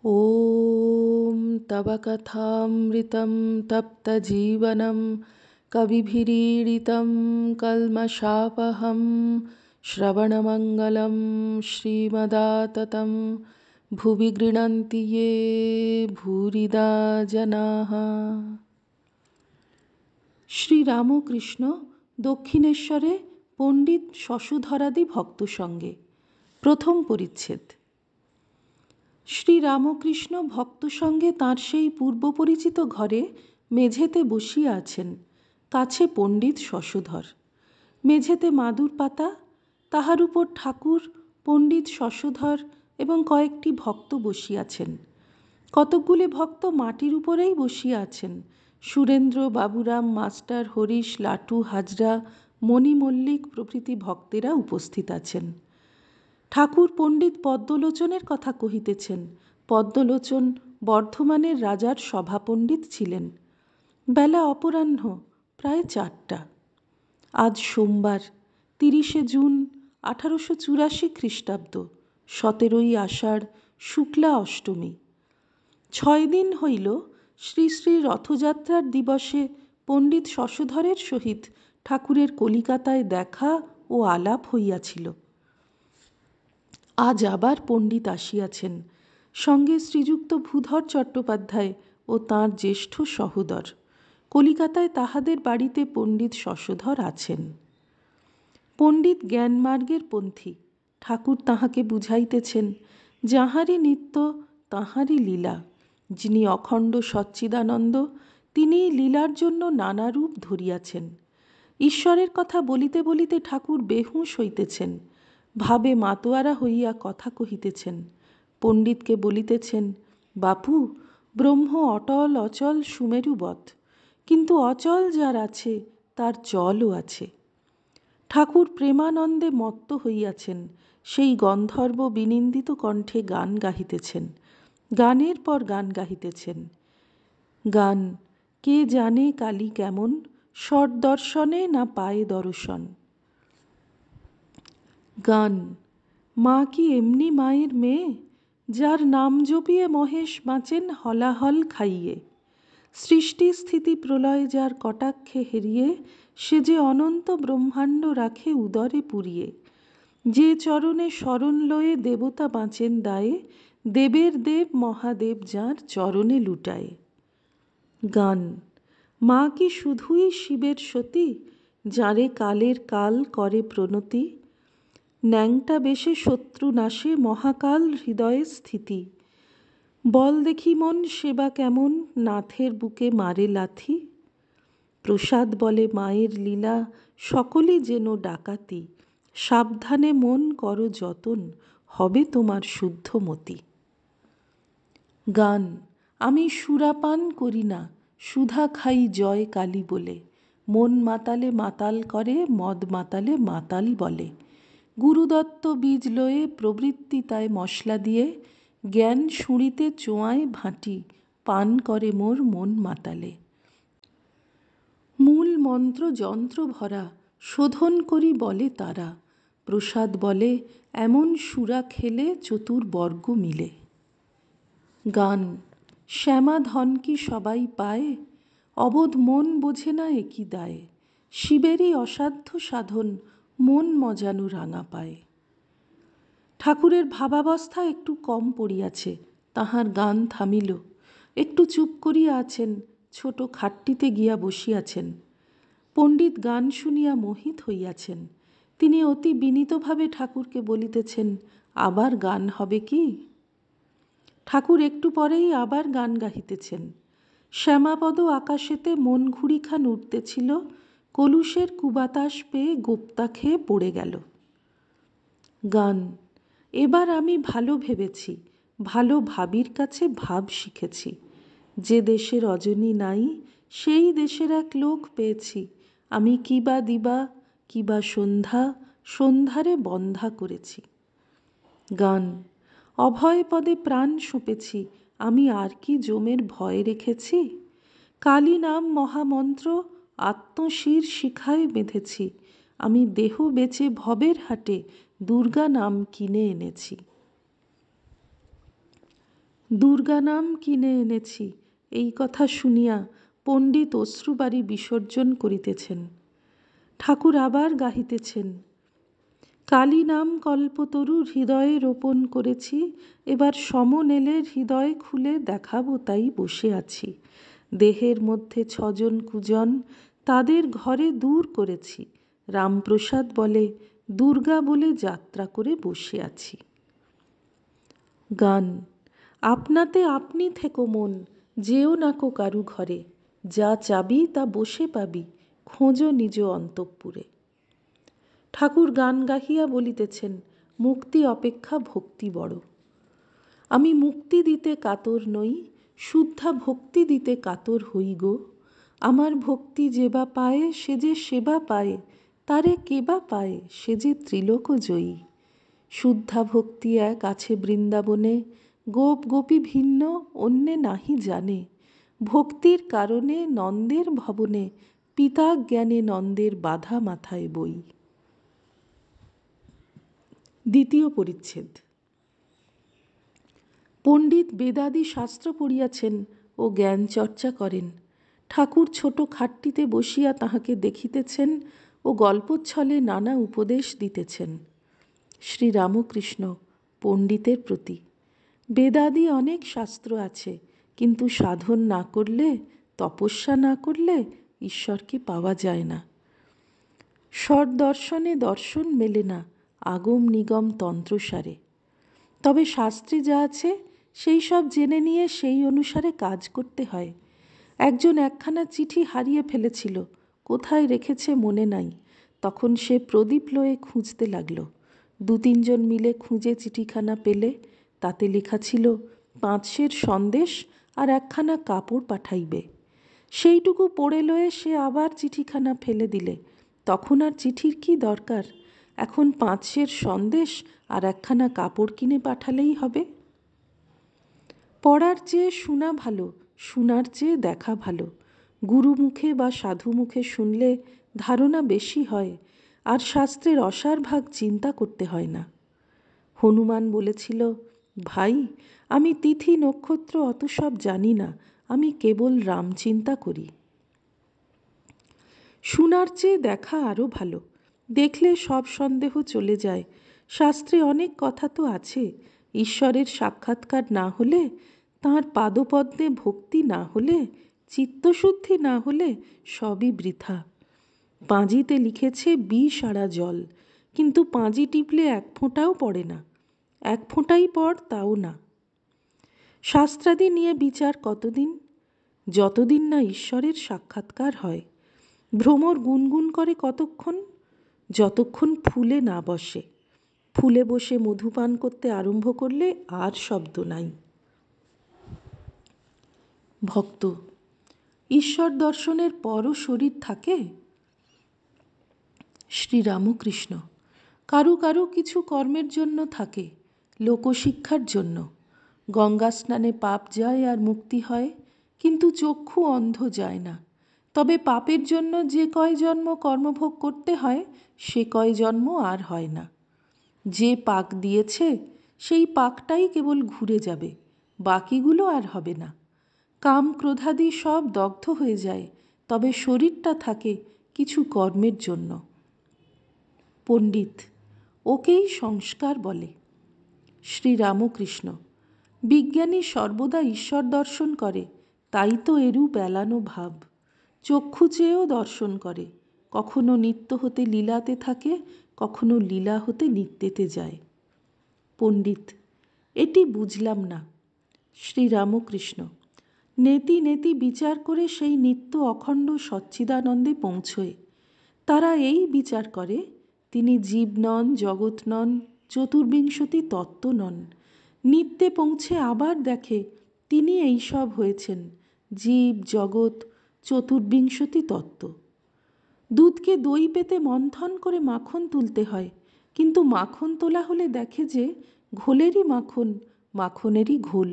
ॐ तव कथामृतं तप्तजीवनं कविभिरीडितं कल्मषापहं श्रवणमङ्गलं श्रीमदाततं भुवि गृह्णन्ति ये भूरिदा जनाः। শ্রীরামকৃষ্ণ দক্ষিণেশ্বরে পণ্ডিত শশধরাদি ভক্ত সঙ্গে প্রথম পরিচ্ছেদ। শ্রীরামকৃষ্ণ ভক্ত সঙ্গে তাঁর সেই পূর্ব পরিচিত ঘরে মেঝেতে বসিয়া আছেন। কাছে পণ্ডিত শশধর, মেঝেতে মাদুর পাতা, তাহার উপর ঠাকুর, পণ্ডিত শশধর এবং কয়েকটি ভক্ত বসিয়াছেন। কতকগুলি ভক্ত মাটির উপরেই বসিয়া আছেন। সুরেন্দ্র, বাবুরাম, মাস্টার, হরিশ, লাটু, হাজরা, মণি মল্লিক প্রভৃতি ভক্তেরা উপস্থিত আছেন। ঠাকুর পণ্ডিত পদ্মলোচনের কথা কহিতেছেন। পদ্মলোচন বর্ধমানের রাজার সভাপণ্ডিত ছিলেন। বেলা অপরাহ্ন প্রায় 4টা। আজ সোমবার 30শে জুন 1884 খ্রিস্টাব্দ, 17ই আষাঢ়, শুক্লা অষ্টমী। 6 দিন হইল শ্রী শ্রী রথযাত্রার দিবসে পণ্ডিত শশধরের সহিত ঠাকুরের কলিকাতায় দেখা ও আলাপ হইয়াছিল। আজ আবার পণ্ডিত আসিয়াছেন, সঙ্গে শ্রীযুক্ত ভূধর চট্টোপাধ্যায় ও তাঁর জ্যেষ্ঠ সহোদর। কলিকাতায় তাহাদের বাড়িতে পণ্ডিত শশধর আছেন। পণ্ডিত জ্ঞানমার্গের পন্থী। ঠাকুর তাহাকে বুঝাইতেছেন, যাহারই নিত্য তাহারই লীলা। যিনি অখণ্ড সচ্চিদানন্দ, তিনি লীলার জন্য নানা রূপ ধরিয়াছেন। ঈশ্বরের কথা বলিতে বলিতে ঠাকুর বেহুঁশ হইতেছেন, ভাবে মাতোয়ারা হইয়া কথা কহিতেছেন। পণ্ডিতকে বলিতেছেন, বাপু, ব্রহ্ম অটল অচল সুমেরুবৎ, কিন্তু অচল যার আছে তার চলও আছে। ঠাকুর প্রেমানন্দে মত্ত হইয়াছেন, সেই গন্ধর্ব বিনিন্দিত কণ্ঠে গান গাহিতেছেন। গানের পর গান গাহিতেছেন। গান, কে জানে কালী কেমন, স্বর দর্শনে না পায়ে দর্শন। গান, মা কি এমনি মায়ের মেয়ে, যার নাম জপিয়ে মহেশ বাঁচেন হলাহল খাইয়ে। সৃষ্টি স্থিতি প্রলয় যার কটাক্ষে হেরিয়ে, সে যে অনন্ত ব্রহ্মাণ্ড রাখে উদরে পুরিয়ে। যে চরণে শরণ লয়ে দেবতা বাঁচেন দায়ে, দেবের দেব মহাদেব যার চরণে লুটায়। গান, মা কি শুধুই শিবের সতী, যারে কালের কাল করে প্রণতি। ন্যাংটা বেশে শত্রু নাশে মহাকাল হৃদয়ে স্থিতি। বল দেখি মন সেবা কেমন, নাথের বুকে মারে লাথি। প্রসাদ বলে মায়ের লীলা, সকলই যেন ডাকাতি। সাবধানে মন করো যতন, হবে তোমার শুদ্ধমতি। গান, আমি সুরাপান করি না, সুধা খাই জয় কালী বলে। মন মাতালে মাতাল করে, মদ মাতালে মাতাল বলে। গুরুদত্ত বীজ লয়ে প্রবৃত্তি তাই মশলা দিয়ে, জ্ঞান শুঁড়িতে চোঁয়ায় ভাঁটি, পান করে মোর মন মাতালে। মূল মন্ত্র যন্ত্র ভরা, শোধন করি বলে তারা। প্রসাদ বলে এমন সুরা খেলে চতুর্বর্গ মিলে। গান, শ্যামা ধন কি সবাই পায়, অবোধ মন বোঝে না একই দায়। শিবেরই অসাধ্য সাধন, মন মজানো রাঙা পায়। ঠাকুরের ভাবাবস্থা একটু কম পড়িয়াছে, তাহার গান থামিল। একটু চুপ করিয়া আছেন, ছোট খাটটিতে গিয়া বসিয়াছেন। পণ্ডিত গান শুনিয়া মোহিত হইয়াছেন। তিনি অতি বিনীতভাবে ঠাকুরকে বলিতেছেন, আবার গান হবে কি? ঠাকুর একটু পরেই আবার গান গাহিতেছেন। শ্যামাপদ আকাশেতে মন ঘুড়িখান উঠতেছিল, কলুষের কুবাতাস পেয়ে গোপ্তা খেয়ে পড়ে গেল। গান, এবার আমি ভালো ভেবেছি, ভালো ভাবির কাছে ভাব শিখেছি। যে দেশে রজনী নাই, সেই দেশের এক লোক পেয়েছি। আমি কিবা দিবা, কিবা সন্ধ্যা, সন্ধ্যারে বন্ধা করেছি। গান, অভয় পদে প্রাণ সঁপেছি, আমি আর কি যমের ভয় রেখেছি। কালী নাম মহামন্ত্র আত্মশির শিখায় বেঁধেছি। আমি দেহ বেচে ভবের হাটে দুর্গা নাম কিনে এনেছি। দুর্গা নাম কিনে এনেছি, এই কথা শুনিয়া পণ্ডিত অশ্রুবারি বিসর্জন করিতেছেন। ঠাকুর আবার গাহিতেছেন, কালী নাম কল্পতরু হৃদয়ে রোপণ করেছি, এবার সমনেলের হৃদয় খুলে দেখাবো তাই বসে আছি। দেহের মধ্যে 6 জন কুজন, তাদের ঘরে দূর করেছি। রামপ্রসাদ বলে, দুর্গা বলে যাত্রা করে বসে আছি। গান। আপনাতে আপনি থেকো মন, যেও নাকো কারু ঘরে, যা চাবি তা বসে পাবি, খোঁজো নিজ অন্তঃপুরে। ঠাকুর গান গাহিয়া বলিতেছেন, মুক্তি অপেক্ষা ভক্তি বড়। আমি মুক্তি দিতে কাতর নই, শুদ্ধা ভক্তি দিতে কাতর হই গো। আমার ভক্তি যেবা পায় সে যে সেবা পায়, তারে কেবা পায় সে যে ত্রিলোক জয়ী। শুদ্ধা ভক্তি এক আছে বৃন্দাবনে, গোপ গোপী ভিন্ন অন্যে নাহি জানে। ভক্তির কারণে নন্দের ভবনে, পিতা জ্ঞানে নন্দের বাধা মাথায় বই। দ্বিতীয় পরিচ্ছেদ। পণ্ডিত বেদাদি শাস্ত্র পড়িয়াছেন ও জ্ঞান চর্চা করেন। ঠাকুর ছোট খাটটিতে বসিয়া তাহাকে দেখিতেছেন ও গল্পচ্ছলে নানা উপদেশ দিতেছেন। শ্রীরামকৃষ্ণ পণ্ডিতের প্রতি, বেদাদি অনেক শাস্ত্র আছে, কিন্তু সাধন না করলে, তপস্যা না করলে ঈশ্বরকে পাওয়া যায় না। ষট দর্শনে দর্শন মেলে না, আগম নিগম তন্ত্রসারে। তবে শাস্ত্রে যা আছে সেই সব জেনে নিয়ে সেই অনুসারে কাজ করতে হয়। একজন একখানা চিঠি হারিয়ে ফেলেছিল, কোথায় রেখেছে মনে নাই। তখন সে প্রদীপ লয়ে খুঁজতে লাগলো। 2-3 জন মিলে খুঁজে চিঠিখানা পেলে। তাতে লেখা ছিল 5 সের সন্দেশ আর একখানা কাপড় পাঠাইবে। সেইটুকু পড়ে লয়ে সে আবার চিঠিখানা ফেলে দিলে। তখন আর চিঠির কি দরকার, এখন 5 সের সন্দেশ আর একখানা কাপড় কিনে পাঠালেই হবে। পড়ার চেয়ে শোনা ভালো, শোনার চেয়ে দেখা ভালো। গুরু মুখে বা সাধু মুখে শুনলে ধারণা বেশি হয়, আর শাস্ত্রের অসার ভাগ চিন্তা করতে হয় না। হনুমান বলেছিল, ভাই আমি তিথি নক্ষত্র অত সব জানি না, আমি কেবল রাম চিন্তা করি। শোনার চেয়ে দেখা আরও ভালো, দেখলে সব সন্দেহ চলে যায়। শাস্ত্রে অনেক কথা তো আছে, ঈশ্বরের সাক্ষাৎকার না হলে, তাঁর পাদপদ্মে ভক্তি না হলে, চিত্তশুদ্ধি না হলে সবই বৃথা। পাঁজিতে লিখেছে বিষ আড়া জল, কিন্তু পাঁজি টিপলে 1 ফোঁটাও পড়ে না, 1 ফোঁটাই পড় তাও না। শাস্ত্রাদি নিয়ে বিচার কতদিন? যতদিন না ঈশ্বরের সাক্ষাৎকার হয়। ভ্রমর গুনগুন করে কতক্ষণ? যতক্ষণ ফুলে না বসে। ফুলে বসে মধুপান করতে আরম্ভ করলে আর শব্দ নাই। ভক্ত, ঈশ্বর দর্শনের পরও শরীর থাকে? শ্রীরামকৃষ্ণ, কারু কারু কিছু কর্মের জন্য থাকে, লোকশিক্ষার জন্য। গঙ্গা স্নানে পাপ যায় আর মুক্তি হয়, কিন্তু চক্ষু অন্ধ যায় না। তবে পাপের জন্য যে কয় জন্ম কর্মভোগ করতে হয়, সে কয় জন্ম আর হয় না। যে পাক দিয়েছে সেই পাকটাই কেবল ঘুরে যাবে, বাকিগুলো আর হবে না। কাম ক্রোধাদি সব দগ্ধ হয়ে যায়, তবে শরীরটা থাকে কিছু কর্মের জন্য। পণ্ডিত, ওকেই সংস্কার বলে। শ্রীরামকৃষ্ণ, বিজ্ঞানী সর্বদা ঈশ্বর দর্শন করে, তাই তো এরূপ এলানো ভাব। চক্ষু চেয়েও দর্শন করে, কখনো নিত্য হতে লীলাতে থাকে, কখনো লীলা হতে নিত্যেতে যায়। পণ্ডিত, এটি বুঝলাম না। শ্রীরামকৃষ্ণ, নেতি নেতি বিচার করে সেই নিত্য অখণ্ড সচ্চিদানন্দে পৌঁছয়। তারা এই বিচার করে, তিনি জীব নন, জগৎ নন, চতুর্বিংশতি তত্ত্ব নন। নিত্যে পৌঁছে আবার দেখে তিনি এই সব হয়েছেন, জীব, জগৎ, চতুর্বিংশতি তত্ত্ব। দুধকে দই পেতে মন্থন করে মাখন তুলতে হয়, কিন্তু মাখন তোলা হলে দেখে যে ঘোলেরই মাখন, মাখনেরই ঘোল,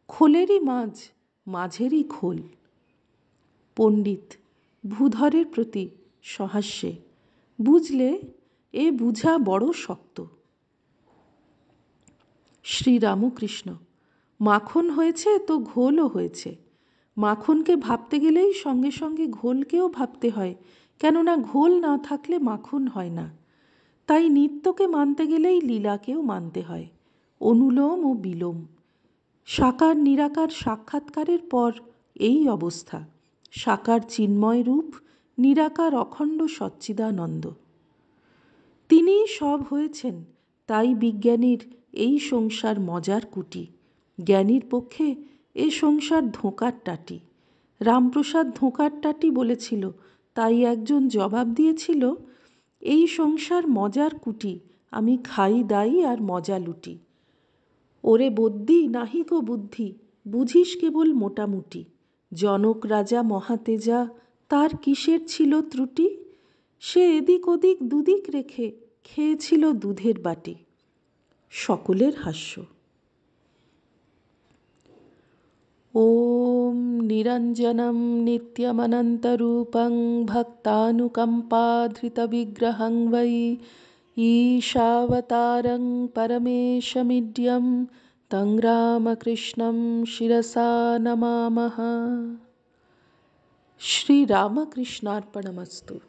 খোলেরই মাঝ, মাঝেরই খোল। পণ্ডিত ভূধরের প্রতি সহাস্যে, বুঝলে এ বুঝা বড় শক্ত। শ্রীরামকৃষ্ণ, মাখন হয়েছে তো ঘোলও হয়েছে। মাখনকে ভাবতে গেলেই সঙ্গে সঙ্গে ঘোলকেও ভাবতে হয়, কেননা ঘোল না থাকলে মাখন হয় না। তাই নিত্যকে মানতে গেলেই লীলাকেও মানতে হয়। অনুলোম ও বিলোম, সাকার নিরাকার সাক্ষাৎকারের পর এই অবস্থা। সাকার চিন্ময় রূপ, নিরাকার অখণ্ড সচ্চিদানন্দ। তিনিই সব হয়েছেন, তাই বিজ্ঞানীর এই সংসার মজার কুটি। জ্ঞানীর পক্ষে এ সংসার ধোঁকার টাটি। রামপ্রসাদ ধোঁকার টাটি বলেছিল, তাই একজন জবাব দিয়েছিল, এই সংসার মজার কুটি, আমি খাই দাই আর মজা লুটি। ওরে বদ্যি নাহি গো বুদ্ধি, বুঝিস কেবল মোটামুটি। জনক রাজা মহাতেজা, তার কিসের ছিল ত্রুটি? সে এদিক ওদিক দুদিক রেখে খেয়েছিল দুধের বাটি। সকলের হাস্য। ওম নিরঞ্জনম নিত্যমনন্তরূপং ভক্তানুকম্পাধৃতবিগ্রহং বৈ ঈশাবতারং পরমেশমিড্যম তং রামকৃষ্ণং শিরসা নমামঃ। শ্রীরামকৃষ্ণার্পণমস্তু।